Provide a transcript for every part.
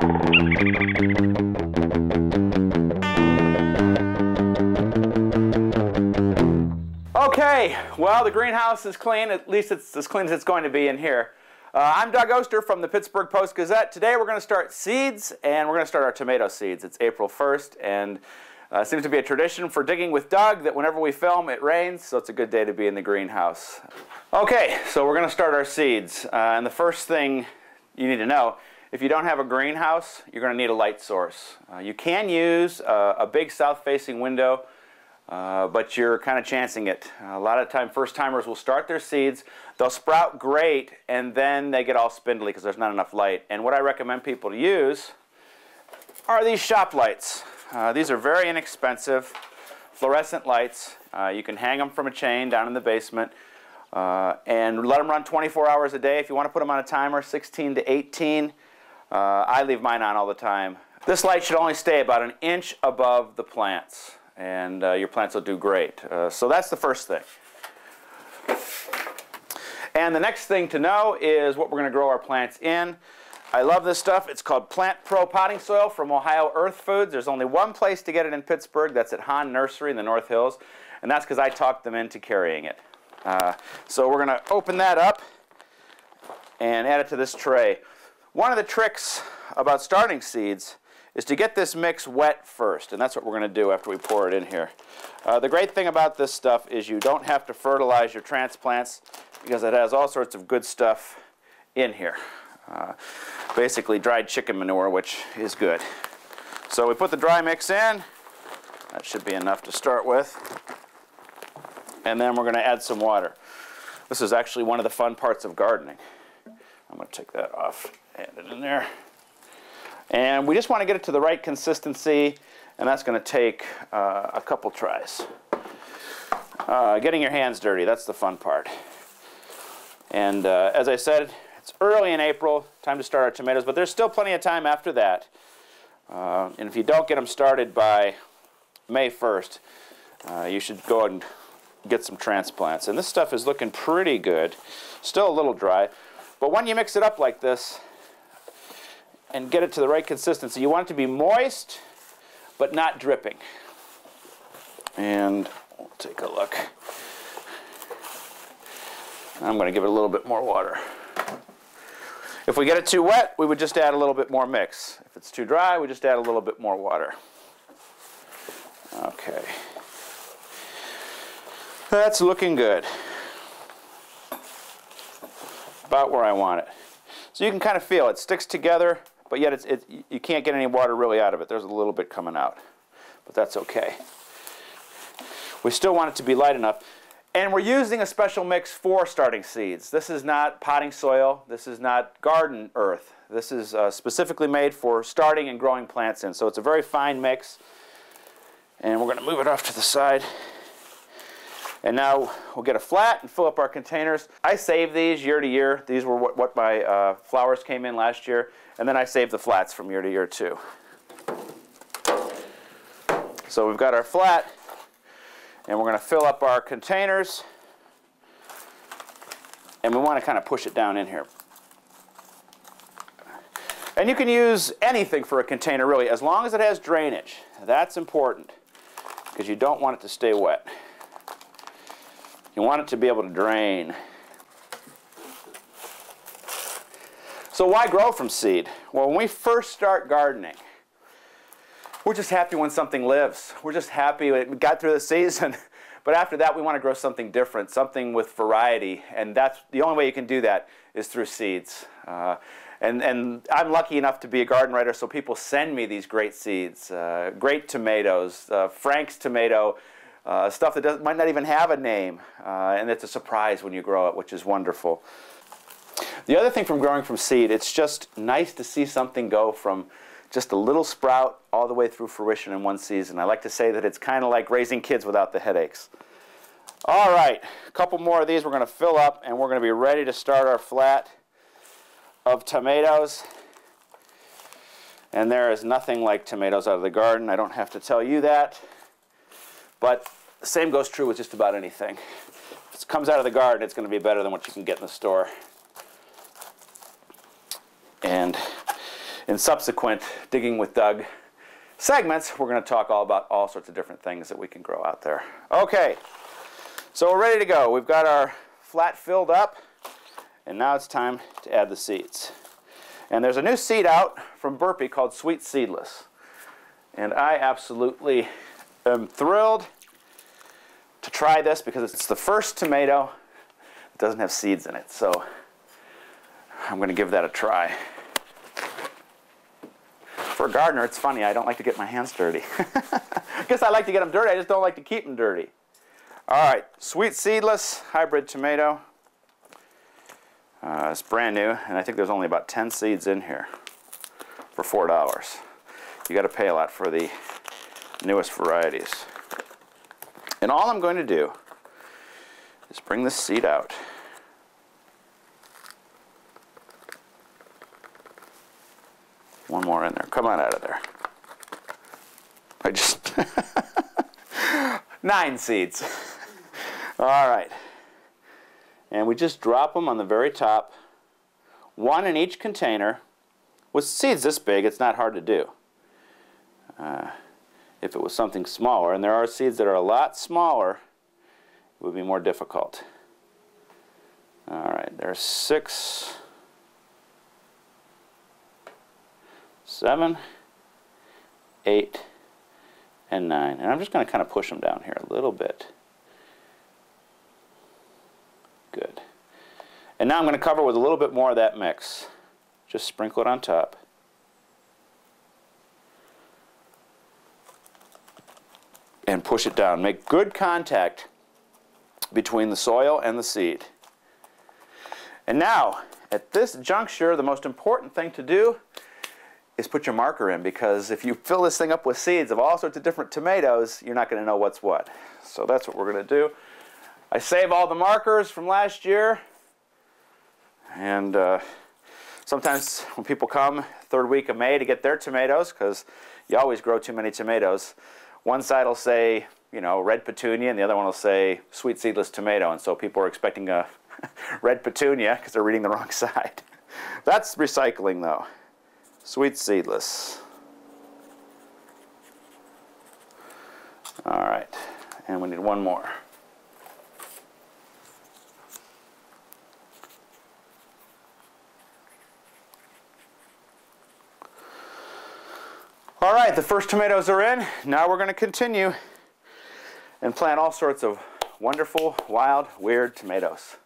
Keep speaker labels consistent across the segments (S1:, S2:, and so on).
S1: Okay, well, the greenhouse is clean. At least it's as clean as it's going to be in here. I'm Doug Oster from the Pittsburgh Post-Gazette. Today we're going to start seeds, and we're going to start our tomato seeds. It's April 1st, and it seems to be a tradition for digging with Doug that whenever we film, it rains, so it's a good day to be in the greenhouse. Okay, so we're going to start our seeds. And the first thing you need to know, if you don't have a greenhouse, you're going to need a light source. You can use a big south-facing window, but you're kind of chancing it. A lot of time, first-timers will start their seeds. They'll sprout great, and then they get all spindly because there's not enough light. And what I recommend people to use are these shop lights. These are very inexpensive, fluorescent lights. You can hang them from a chain down in the basement and let them run 24 hours a day. If you want to put them on a timer, 16 to 18. I leave mine on all the time. This light should only stay about an inch above the plants, and your plants will do great. So that's the first thing. And the next thing to know is what we're going to grow our plants in. I love this stuff. It's called Plant Pro potting soil from Ohio Earth Foods. There's only one place to get it in Pittsburgh. That's at Hahn Nursery in the North Hills, and that's because I talked them into carrying it. So we're going to open that up and add it to this tray. One of the tricks about starting seeds is to get this mix wet first, and that's what we're going to do after we pour it in here. The great thing about this stuff is you don't have to fertilize your transplants because it has all sorts of good stuff in here. Basically dried chicken manure, which is good. So we put the dry mix in. That should be enough to start with. And then we're going to add some water. This is actually one of the fun parts of gardening. I'm going to take that off, add it in there. And we just want to get it to the right consistency, and that's going to take a couple tries. Getting your hands dirty, that's the fun part. And as I said, it's early in April, time to start our tomatoes, but there's still plenty of time after that. And if you don't get them started by May 1st, you should go and get some transplants. And this stuff is looking pretty good. Still a little dry. But when you mix it up like this and get it to the right consistency, you want it to be moist, but not dripping. And we'll take a look. I'm going to give it a little bit more water. If we get it too wet, we would just add a little bit more mix. If it's too dry, we just add a little bit more water. Okay. That's looking good. About where I want it. So you can kind of feel it sticks together, but yet you can't get any water really out of it. There's a little bit coming out, but that's okay. We still want it to be light enough. And we're using a special mix for starting seeds. This is not potting soil. This is not garden earth. This is specifically made for starting and growing plants in. So it's a very fine mix. And we're going to move it off to the side. And now we'll get a flat and fill up our containers. I save these year to year. These were what my flowers came in last year. And then I save the flats from year to year too. So we've got our flat. And we're going to fill up our containers. And we want to kind of push it down in here. And you can use anything for a container really, as long as it has drainage. That's important because you don't want it to stay wet. You want it to be able to drain. So why grow from seed? Well, when we first start gardening, we're just happy when something lives. We're just happy we got through the season. But after that, we want to grow something different, something with variety. And that's the only way you can do that is through seeds. And I'm lucky enough to be a garden writer, so people send me these great seeds, great tomatoes, Frank's tomato, stuff that might not even have a name. And it's a surprise when you grow it, which is wonderful. The other thing from growing from seed, it's just nice to see something go from just a little sprout all the way through fruition in one season. I like to say that it's kind of like raising kids without the headaches. All right, a couple more of these we're going to fill up, and we're going to be ready to start our flat of tomatoes. And there is nothing like tomatoes out of the garden. I don't have to tell you that. But the same goes true with just about anything. If it comes out of the garden, it's going to be better than what you can get in the store. And in subsequent Digging with Doug segments, we're going to talk all about all sorts of different things that we can grow out there. Okay, so we're ready to go. We've got our flat filled up, and now it's time to add the seeds. And there's a new seed out from Burpee called Sweet Seedless. And I absolutely am thrilled to try this because it's the first tomato that doesn't have seeds in it. So I'm going to give that a try. For a gardener, it's funny, I don't like to get my hands dirty. I guess I like to get them dirty, I just don't like to keep them dirty. All right, Sweet Seedless hybrid tomato. It's brand new, and I think there's only about 10 seeds in here for $4. You got to pay a lot for the newest varieties. And all I'm going to do is bring this seed out. One more in there. Come on out of there. I just 9 seeds. All right. And we just drop them on the very top, one in each container. With seeds this big, it's not hard to do. If it was something smaller, and there are seeds that are a lot smaller, it would be more difficult. All right, there's 6, 7, 8, and 9. And I'm just going to kind of push them down here a little bit. Good. And now I'm going to cover with a little bit more of that mix. Just sprinkle it on top. And push it down. Make good contact between the soil and the seed. And now, at this juncture, the most important thing to do is put your marker in, because if you fill this thing up with seeds of all sorts of different tomatoes, you're not going to know what's what. So that's what we're going to do. I save all the markers from last year, and sometimes when people come third week of May to get their tomatoes, because you always grow too many tomatoes, one side will say, you know, red petunia, and the other one will say sweet seedless tomato, and so people are expecting a red petunia because they're reading the wrong side. That's recycling, though. Sweet seedless. All right, and we need one more. All right, the first tomatoes are in. Now we're going to continue and plant all sorts of wonderful, wild, weird tomatoes.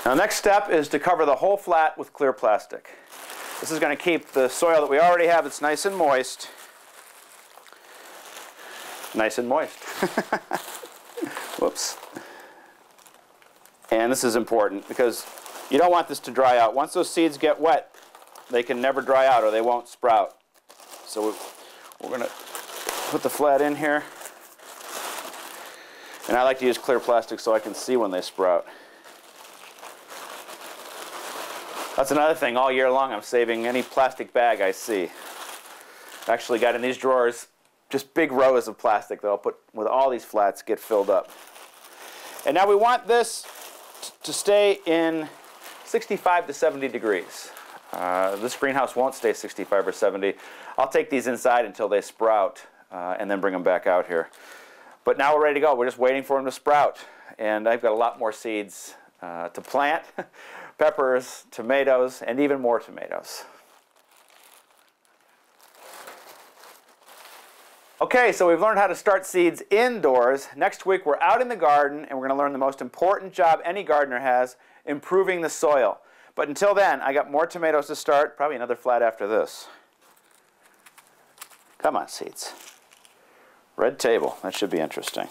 S1: Now, next step is to cover the whole flat with clear plastic. This is going to keep the soil that we already have, it's nice and moist. Nice and moist. Whoops. And this is important because you don't want this to dry out. Once those seeds get wet, they can never dry out or they won't sprout. So we're going to put the flat in here. And I like to use clear plastic so I can see when they sprout. That's another thing. All year long I'm saving any plastic bag I see. I've actually got in these drawers just big rows of plastic that I'll put with all these flats get filled up. And now we want this to stay in 65 to 70 degrees. This greenhouse won't stay 65 or 70. I'll take these inside until they sprout and then bring them back out here. But now we're ready to go. We're just waiting for them to sprout. And I've got a lot more seeds to plant. Peppers, tomatoes, and even more tomatoes. Okay, so we've learned how to start seeds indoors. Next week we're out in the garden and we're going to learn the most important job any gardener has, improving the soil. But until then, I got more tomatoes to start, probably another flat after this. Come on, seeds. Red table, that should be interesting.